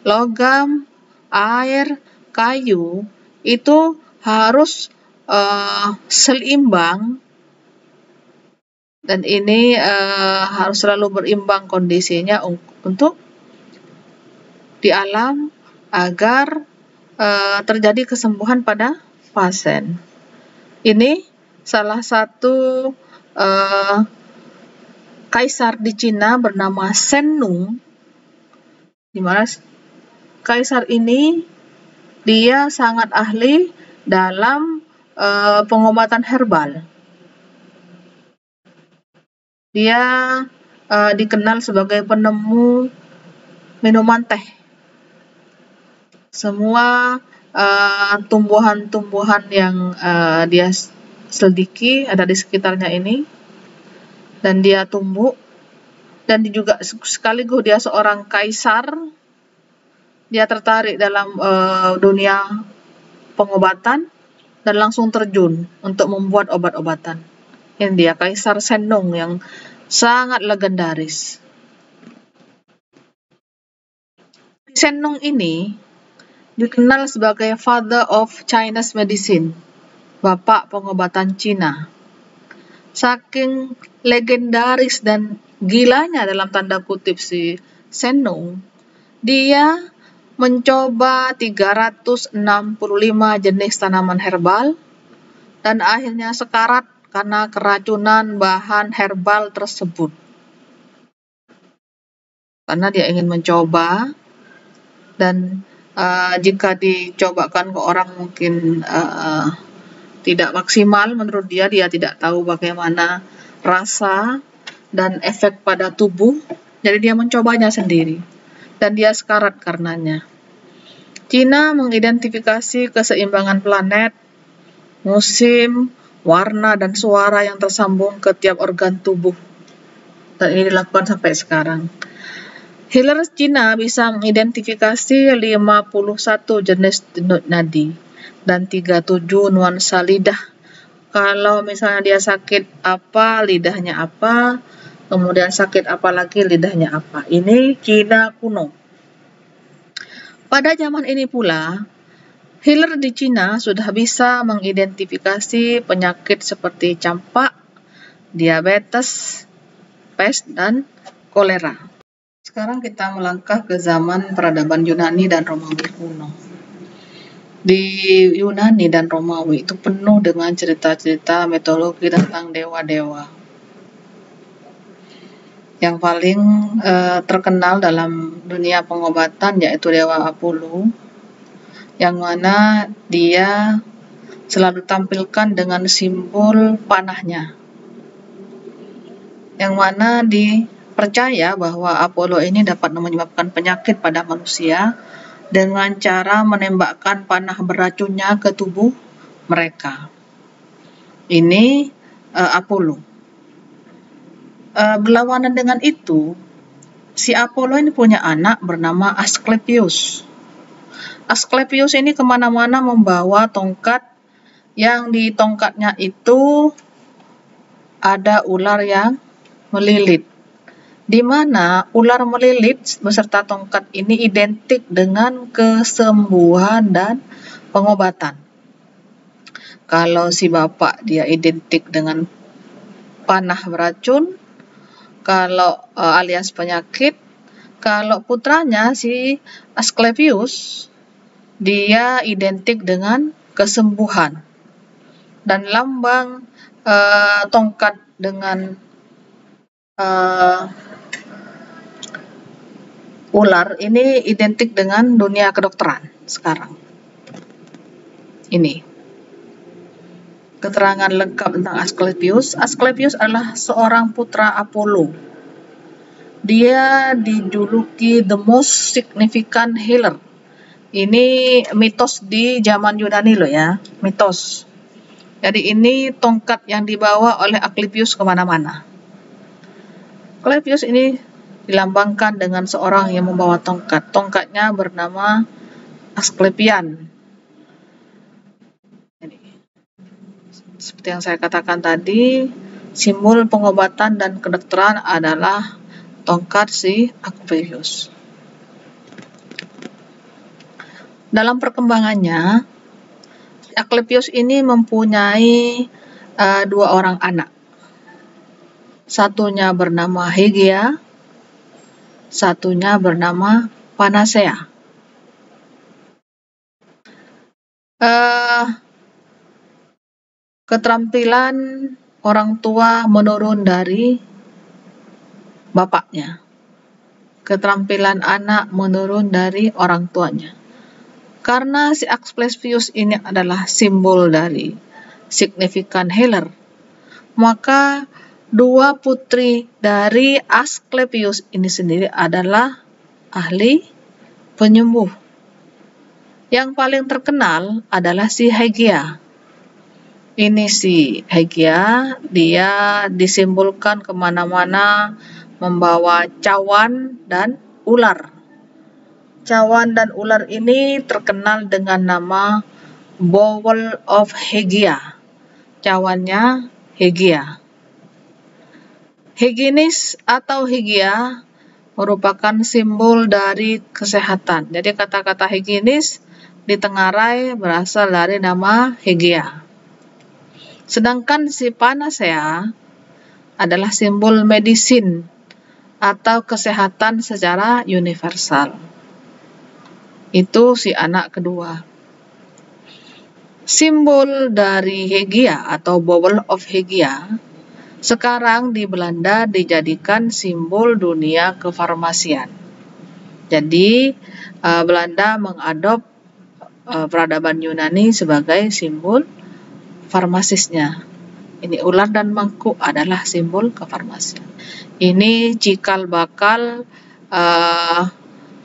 logam, air, kayu, itu harus seimbang, dan ini harus selalu berimbang kondisinya untuk di alam agar terjadi kesembuhan pada pasien. Ini salah satu kaisar di Cina bernama Shen Nung, di mana kaisar ini dia sangat ahli dalam pengobatan herbal. Dia dikenal sebagai penemu minuman teh. Semua tumbuhan-tumbuhan yang dia selidiki ada di sekitarnya ini, dan dia tumbuh, dan juga sekaligus dia seorang kaisar. Dia tertarik dalam dunia pengobatan dan langsung terjun untuk membuat obat-obatan. Ini dia Kaisar Shen Nung yang sangat legendaris. Shen Nung ini dikenal sebagai Father of Chinese Medicine, Bapak Pengobatan Cina. Saking legendaris dan gilanya dalam tanda kutip si Shen Nung, dia mencoba 365 jenis tanaman herbal dan akhirnya sekarat karena keracunan bahan herbal tersebut. Karena dia ingin mencoba, dan jika dicobakan ke orang mungkin tidak maksimal menurut dia tidak tahu bagaimana rasa dan efek pada tubuh, jadi dia mencobanya sendiri dan dia sekarat karenanya. Cina mengidentifikasi keseimbangan planet, musim, warna, dan suara yang tersambung ke tiap organ tubuh, dan ini dilakukan sampai sekarang. Healer Cina bisa mengidentifikasi 51 jenis denyut nadi dan 37 nuansa lidah. Kalau misalnya dia sakit apa, lidahnya apa, kemudian sakit apa lagi, lidahnya apa. Ini Cina kuno. Pada zaman ini pula, healer di Cina sudah bisa mengidentifikasi penyakit seperti campak, diabetes, pes, dan kolera. Sekarang kita melangkah ke zaman peradaban Yunani dan Romawi kuno. Di Yunani dan Romawi itu penuh dengan cerita-cerita mitologi tentang dewa-dewa. Yang paling terkenal dalam dunia pengobatan yaitu Dewa Apollo, yang mana dia selalu tampilkan dengan simbol panahnya, yang mana di percaya bahwa Apollo ini dapat menyebabkan penyakit pada manusia dengan cara menembakkan panah beracunnya ke tubuh mereka. Ini Apollo. Berlawanan dengan itu, si Apollo ini punya anak bernama Asklepios. Asklepios ini kemana-mana membawa tongkat yang di tongkatnya itu ada ular yang melilit, di mana ular melilit beserta tongkat ini identik dengan kesembuhan dan pengobatan. Kalau si bapak dia identik dengan panah beracun, kalau alias penyakit, kalau putranya si Asklepios dia identik dengan kesembuhan. Dan lambang tongkat dengan ular ini identik dengan dunia kedokteran sekarang. Ini keterangan lengkap tentang Asklepios. Asklepios adalah seorang putra Apollo. Dia dijuluki the most significant healer. Ini mitos di zaman Yunani loh ya, mitos. Jadi ini tongkat yang dibawa oleh Asklepios kemana-mana. Asklepios ini dilambangkan dengan seorang yang membawa tongkat. Tongkatnya bernama Asklepian. Seperti yang saya katakan tadi, simbol pengobatan dan kedokteran adalah tongkat si Asklepios. Dalam perkembangannya, Asklepios ini mempunyai dua orang anak. Satunya bernama Hygieia, satunya bernama Panacea. Keterampilan orang tua menurun dari bapaknya. Keterampilan anak menurun dari orang tuanya. Karena si Asklepios ini adalah simbol dari significant healer, maka dua putri dari Asklepios ini sendiri adalah ahli penyembuh. Yang paling terkenal adalah si Hygieia. Ini si Hygieia, dia disimbolkan kemana-mana membawa cawan dan ular. Cawan dan ular ini terkenal dengan nama Bowl of Hygieia. Cawannya Hygieia. Hygienis atau Hygieia merupakan simbol dari kesehatan. Jadi kata-kata higienis ditengarai berasal dari nama Hygieia. Sedangkan si Panacea adalah simbol medisin atau kesehatan secara universal. Itu si anak kedua. Simbol dari Hygieia atau Bowl of Hygieia sekarang di Belanda dijadikan simbol dunia kefarmasian. Jadi Belanda mengadop peradaban Yunani sebagai simbol farmasisnya. Ini ular dan mangkuk adalah simbol kefarmasian. Ini cikal bakal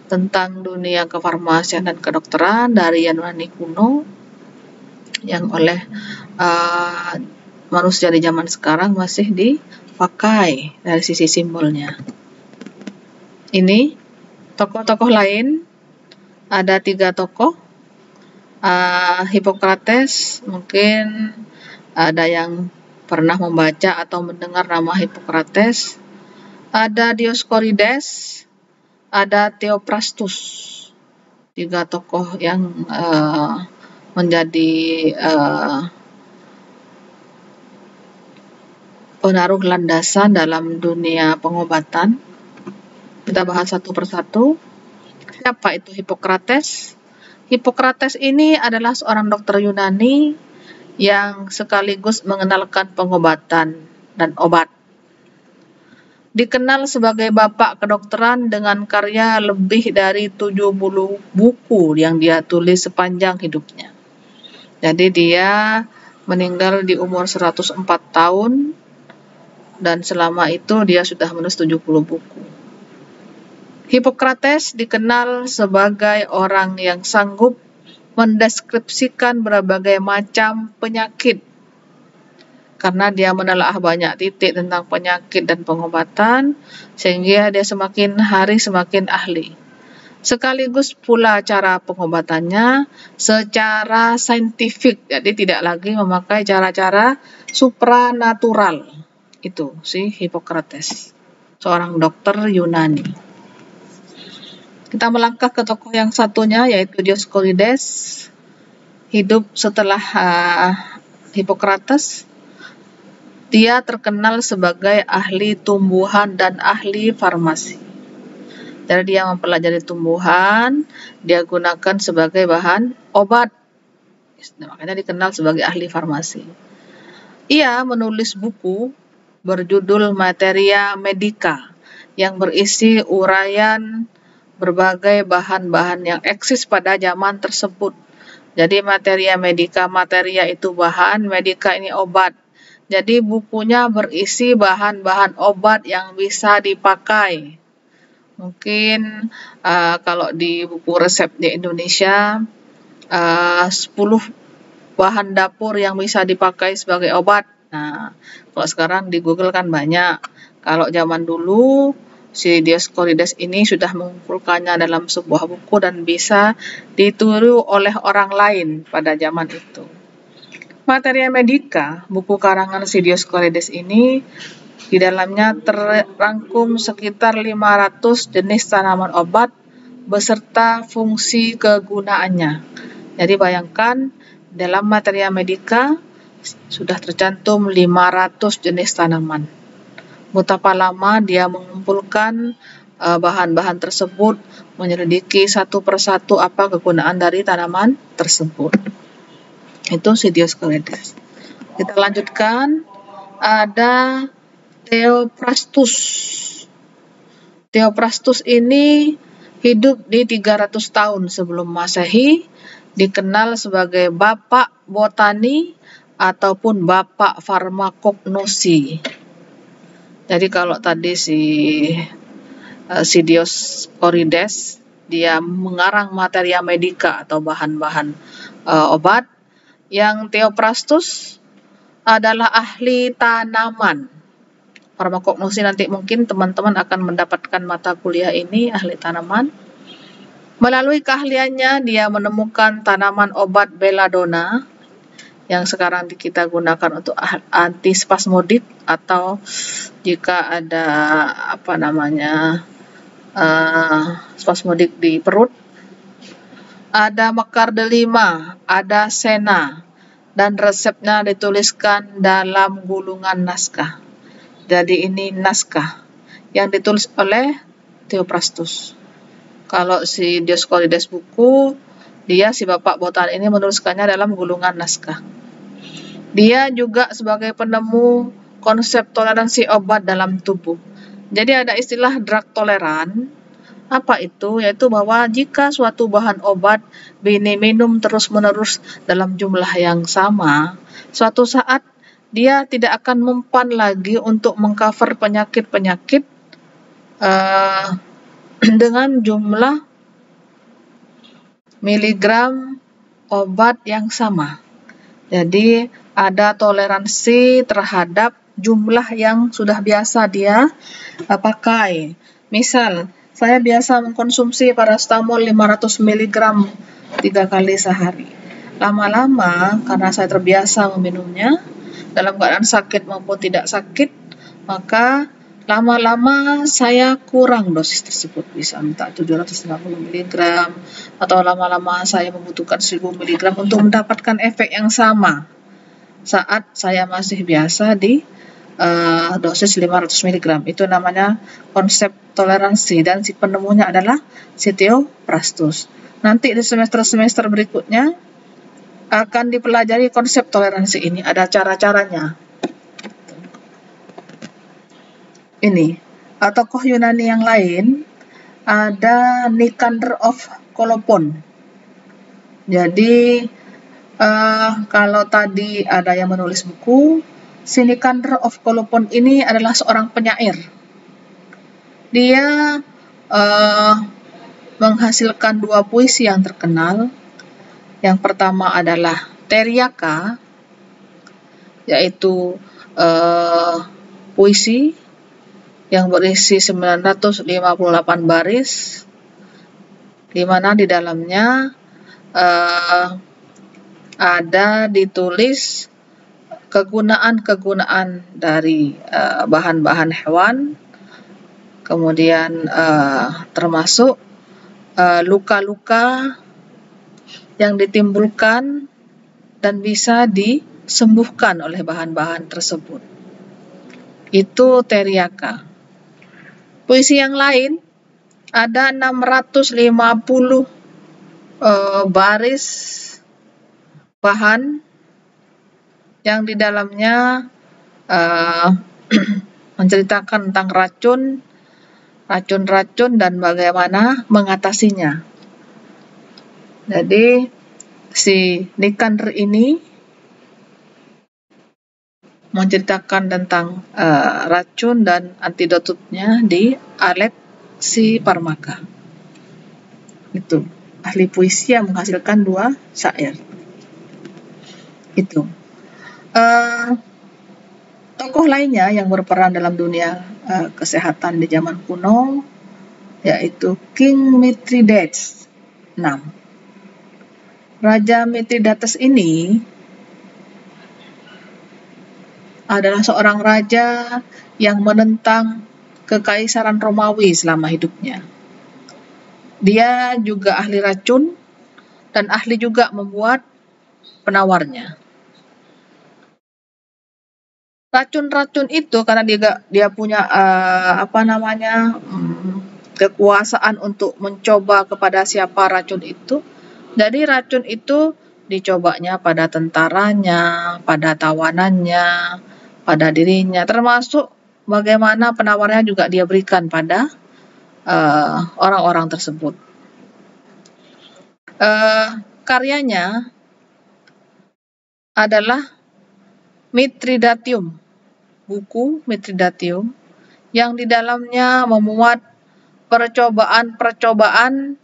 tentang dunia kefarmasian dan kedokteran dari Yunani kuno yang oleh manusia di zaman sekarang masih dipakai dari sisi simbolnya. Ini tokoh-tokoh lain, ada 3 tokoh. Hippocrates, mungkin ada yang pernah membaca atau mendengar nama Hippocrates. Ada Dioscorides, ada Theophrastus. 3 tokoh yang menjadi penaruh landasan dalam dunia pengobatan. Kita bahas satu persatu. Siapa itu Hippocrates? Hippocrates ini adalah seorang dokter Yunani yang sekaligus mengenalkan pengobatan dan obat. Dikenal sebagai bapak kedokteran dengan karya lebih dari 70 buku yang dia tulis sepanjang hidupnya. Jadi dia meninggal di umur 104 tahun dan selama itu dia sudah menulis 70 buku. Hippocrates dikenal sebagai orang yang sanggup mendeskripsikan berbagai macam penyakit karena dia menelaah banyak titik tentang penyakit dan pengobatan, sehingga dia semakin hari semakin ahli. Sekaligus pula cara pengobatannya secara saintifik, jadi tidak lagi memakai cara-cara supranatural. Itu si Hippocrates, seorang dokter Yunani. Kita melangkah ke tokoh yang satunya, yaitu Dioscorides, hidup setelah Hippocrates. Dia terkenal sebagai ahli tumbuhan dan ahli farmasi. Jadi dia mempelajari tumbuhan, dia gunakan sebagai bahan obat. Makanya dikenal sebagai ahli farmasi. Ia menulis buku berjudul Materia Medica yang berisi uraian berbagai bahan-bahan yang eksis pada zaman tersebut. Jadi Materia Medica, materia itu bahan, medica ini obat. Jadi bukunya berisi bahan-bahan obat yang bisa dipakai. Mungkin kalau di buku resep di Indonesia 10 bahan dapur yang bisa dipakai sebagai obat. Nah, kalau sekarang di Google kan banyak. Kalau zaman dulu si Dioscorides ini sudah mengumpulkannya dalam sebuah buku dan bisa ditiru oleh orang lain pada zaman itu. Materia Medica, buku karangan si Dioscorides ini, di dalamnya terrangkum sekitar 500 jenis tanaman obat beserta fungsi kegunaannya. Jadi bayangkan, dalam Materia Medica sudah tercantum 500 jenis tanaman. Betapa lama dia mengumpulkan bahan-bahan tersebut, menyelidiki satu persatu apa kegunaan dari tanaman tersebut. Itu si Dioscorides. Kita lanjutkan, ada Theophrastus. Theophrastus ini hidup di 300 tahun sebelum Masehi, dikenal sebagai bapak botani ataupun bapak farmakognosi. Jadi kalau tadi si Dioscorides dia mengarang Materia Medica atau bahan-bahan obat, yang Theophrastus adalah ahli tanaman. Farmakognosi nanti mungkin teman-teman akan mendapatkan mata kuliah ini, ahli tanaman. Melalui keahliannya dia menemukan tanaman obat belladonna yang sekarang kita gunakan untuk antispasmodik atau jika ada spasmodik di perut. Ada mekar delima, ada sena, dan resepnya dituliskan dalam gulungan naskah. Jadi ini naskah yang ditulis oleh Theophrastus. Kalau si Dioscorides buku, dia si bapak botan ini menuliskannya dalam gulungan naskah. Dia juga sebagai penemu konsep toleransi obat dalam tubuh. Jadi ada istilah drug toleran. Apa itu? Yaitu bahwa jika suatu bahan obat diminum terus-menerus dalam jumlah yang sama, suatu saat dia tidak akan mempan lagi untuk mengcover penyakit-penyakit dengan jumlah miligram obat yang sama. Jadi ada toleransi terhadap jumlah yang sudah biasa dia pakai. Misal, saya biasa mengkonsumsi paracetamol 500 mg 3 kali sehari. Lama-lama, karena saya terbiasa meminumnya, dalam keadaan sakit maupun tidak sakit, maka lama-lama saya kurang dosis tersebut, bisa minta 750 mg, atau lama-lama saya membutuhkan 1000 mg untuk mendapatkan efek yang sama saat saya masih biasa di dosis 500 mg. Itu namanya konsep toleransi, dan si penemunya adalah si Theophrastus. Nanti di semester-semester berikutnya akan dipelajari konsep toleransi ini, ada cara-caranya. Ini tokoh Yunani yang lain, ada Nicander of Colophon. Jadi kalau tadi ada yang menulis buku, Si Nicander of Colophon ini adalah seorang penyair. Dia menghasilkan 2 puisi yang terkenal. Yang pertama adalah Teriaka, yaitu puisi yang berisi 958 baris, di mana di dalamnya ada ditulis kegunaan-kegunaan dari bahan-bahan hewan, kemudian termasuk luka-luka yang ditimbulkan dan bisa disembuhkan oleh bahan-bahan tersebut. Itu Teriaka. Puisi yang lain ada 650 baris bahan yang di dalamnya menceritakan tentang racun-racun dan bagaimana mengatasinya. Jadi si Nicander ini menceritakan tentang racun dan antidotutnya di Alexipharmaca. Itu ahli puisi yang menghasilkan 2 syair. Itu. Tokoh lainnya yang berperan dalam dunia kesehatan di zaman kuno yaitu King Mithridates 6. Raja Mithridates ini adalah seorang raja yang menentang kekaisaran Romawi selama hidupnya. Dia juga ahli racun dan ahli juga membuat penawarnya. Racun-racun itu karena dia punya kekuasaan untuk mencoba kepada siapa racun itu. Jadi racun itu dicobanya pada tentaranya, pada tawanannya, pada dirinya, termasuk bagaimana penawarnya juga dia berikan pada orang-orang tersebut. Karyanya adalah Mithridatium, buku Mithridatium, yang di dalamnya memuat percobaan-percobaan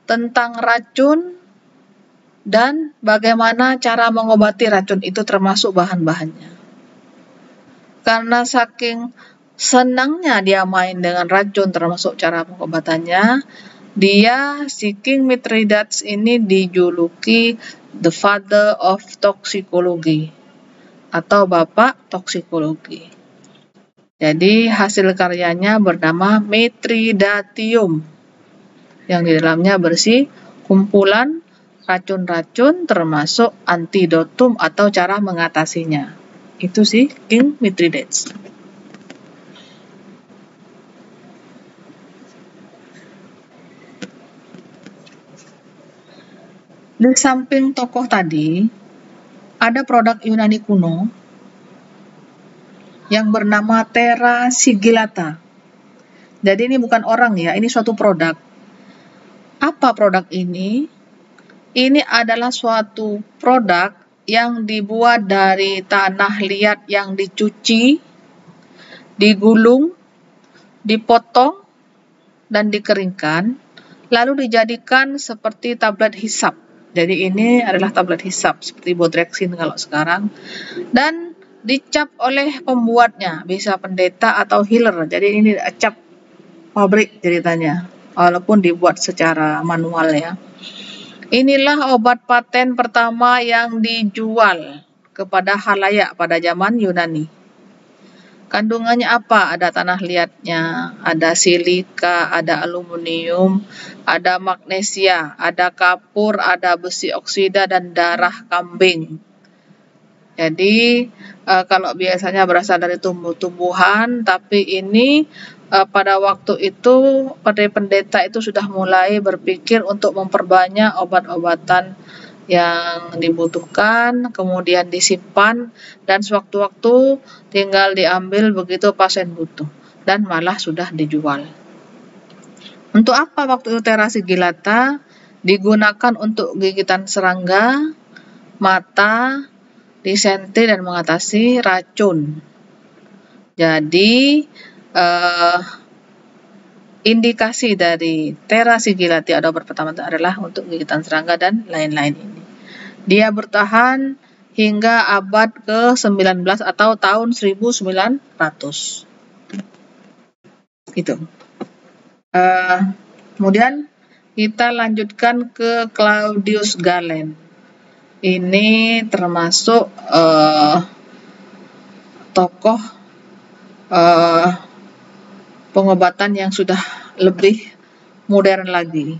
tentang racun dan bagaimana cara mengobati racun itu termasuk bahan-bahannya. Karena saking senangnya dia main dengan racun termasuk cara pengobatannya, si King Mithridates ini dijuluki The Father of Toxicology atau Bapak Toksikologi. Jadi hasil karyanya bernama Mithridatium yang di dalamnya bersih kumpulan racun-racun termasuk antidotum atau cara mengatasinya. Itu sih King Mithridates. Di samping tokoh tadi, ada produk Yunani kuno yang bernama Terra Sigillata. Jadi ini bukan orang ya, ini suatu produk. Apa produk ini? Ini adalah suatu produk yang dibuat dari tanah liat yang dicuci, digulung, dipotong, dan dikeringkan, lalu dijadikan seperti tablet hisap. Jadi ini adalah tablet hisap seperti Bodrexin kalau sekarang, dan dicap oleh pembuatnya, bisa pendeta atau healer. Jadi ini cap pabrik ceritanya, walaupun dibuat secara manual ya. Inilah obat paten pertama yang dijual kepada khalayak pada zaman Yunani. Kandungannya apa? Ada tanah liatnya, ada silika, ada aluminium, ada magnesia, ada kapur, ada besi oksida, dan darah kambing. Jadi kalau biasanya berasal dari tumbuh-tumbuhan, tapi ini pada waktu itu pendeta itu sudah mulai berpikir untuk memperbanyak obat-obatan yang dibutuhkan, kemudian disimpan, dan sewaktu-waktu tinggal diambil begitu pasien butuh, dan malah sudah dijual. Untuk apa waktu itu Terra Sigillata? Digunakan untuk gigitan serangga, mata, disentri dan mengatasi racun. Jadi indikasi dari Terasigillati atau obat pertama adalah untuk gigitan serangga dan lain-lain ini. Dia bertahan hingga abad ke-19 atau tahun 1900. Itu. Kemudian kita lanjutkan ke Claudius Galen. Ini termasuk tokoh pengobatan yang sudah lebih modern lagi.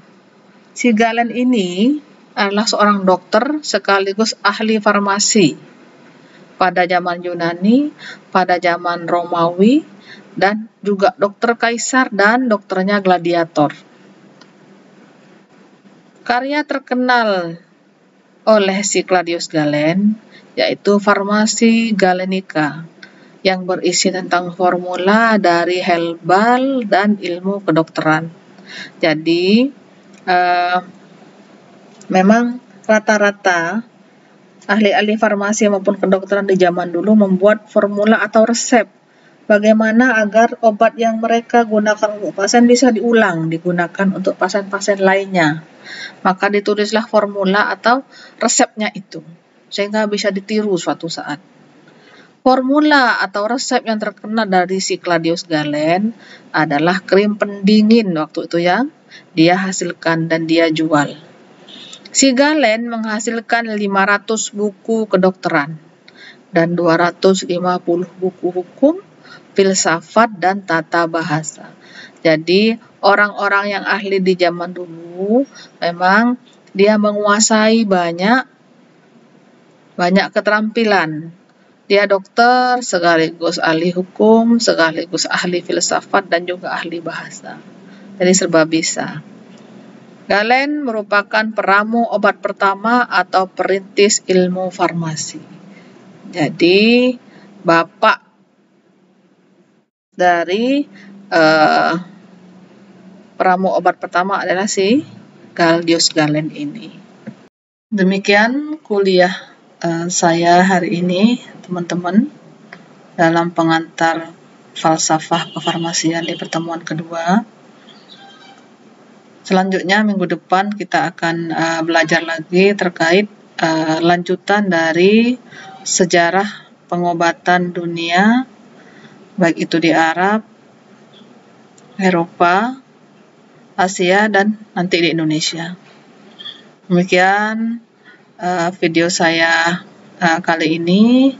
Si Galen ini adalah seorang dokter sekaligus ahli farmasi pada zaman Yunani, pada zaman Romawi, dan juga dokter kaisar dan dokternya gladiator. Karya terkenal oleh si Claudius Galen yaitu Farmasi Galenica yang berisi tentang formula dari herbal dan ilmu kedokteran. Jadi memang rata-rata ahli-ahli farmasi maupun kedokteran di zaman dulu membuat formula atau resep bagaimana agar obat yang mereka gunakan untuk pasien bisa digunakan untuk pasien-pasien lainnya. Maka ditulislah formula atau resepnya itu, sehingga bisa ditiru suatu saat. Formula atau resep yang terkenal dari si Claudius Galen adalah krim pendingin waktu itu yang dia hasilkan dan dia jual. Si Galen menghasilkan 500 buku kedokteran dan 250 buku hukum, filsafat, dan tata bahasa. Jadi orang-orang yang ahli di zaman dulu memang dia menguasai banyak keterampilan. Dia dokter sekaligus ahli hukum, sekaligus ahli filsafat, dan juga ahli bahasa. Jadi serba bisa. Galen merupakan peramu obat pertama atau perintis ilmu farmasi. Jadi bapak dari peramu obat pertama adalah si Claudius Galen ini. Demikian kuliah saya hari ini, teman-teman, dalam pengantar falsafah kefarmasian di pertemuan kedua. Selanjutnya minggu depan kita akan belajar lagi terkait lanjutan dari sejarah pengobatan dunia, baik itu di Arab, Eropa, Asia, dan nanti di Indonesia. Demikian video saya kali ini,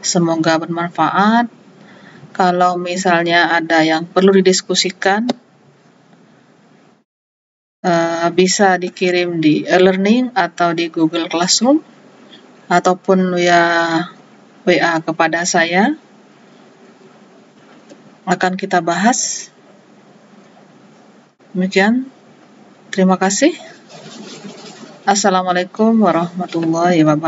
semoga bermanfaat. Kalau misalnya ada yang perlu didiskusikan, bisa dikirim di e-learning atau di Google Classroom ataupun WA kepada saya, akan kita bahas. Demikian, terima kasih. Assalamualaikum warahmatullahi wabarakatuh.